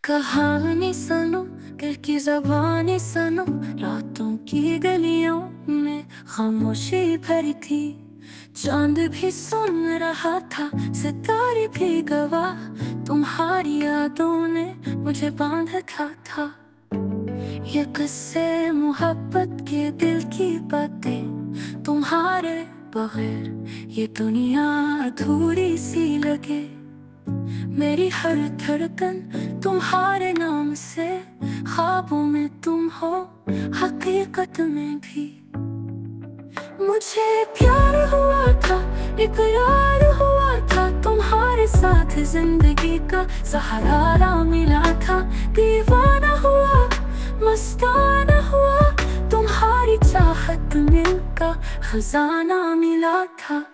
कहानी सुनो, दिल की ज़बानी सुनो। रातों की गलियों में खामोशी भरी थी। चांद भी सुन रहा था, सितारे भी गवाह। तुम्हारी यादों ने मुझे बांध रखा था। ये किस्से मोहब्बत के, दिल की बातें। तुम्हारे बगैर ये दुनिया अधूरी सी लगे। मेरी हर धड़कन तुम्हारे नाम से। ख्वाबों में तुम हो, हकीकत में भी। मुझे प्यार हुआ था, इकरार हुआ था। तुम्हारे साथ जिंदगी का सहारा मिला था। दीवाना हुआ, मस्ताना हुआ। तुम्हारी चाहत मिलकर खजाना मिला था।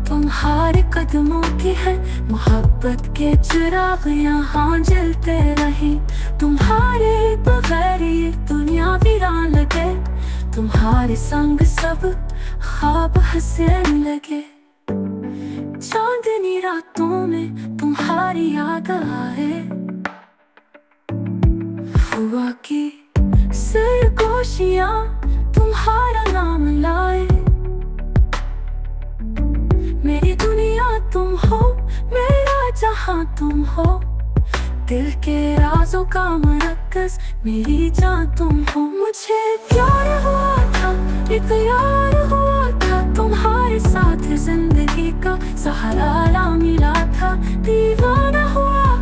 तुम्हारे कदमों की है, मोहब्बत के चिराग यहाँ जलते रहे। तुम्हारे बगैर ये दुनिया वीरान लगे। तुम्हारे संग सब ख्वाब हंसने लगे। चांदनी रातों में तुम्हारी याद आए। हुआ कि सरगोशियाँ तुम्हारा नाम लाए। मेरी दुनिया तुम हो, मेरा जहां तुम हो। दिल के राजों का मरकज़, मेरी जान तुम हो। मुझे प्यार हुआ था, इकरार हुआ था। तुम्हारे साथ जिंदगी का सहारा मिला था। दीवाना हुआ,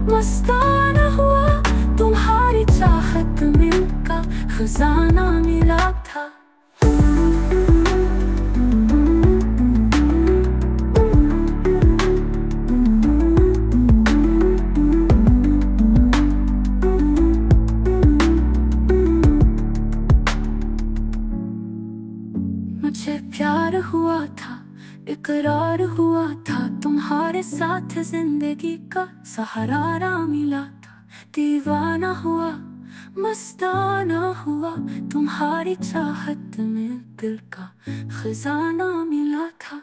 मस्ताना हुआ। तुम्हारी चाहत मिलकर खजाना मिला था। मुझे प्यार हुआ था, इकरार हुआ था। तुम्हारे साथ जिंदगी का सहारा मिला था। दीवाना हुआ, मस्ताना हुआ। तुम्हारी चाहत में दिल का खजाना मिला था।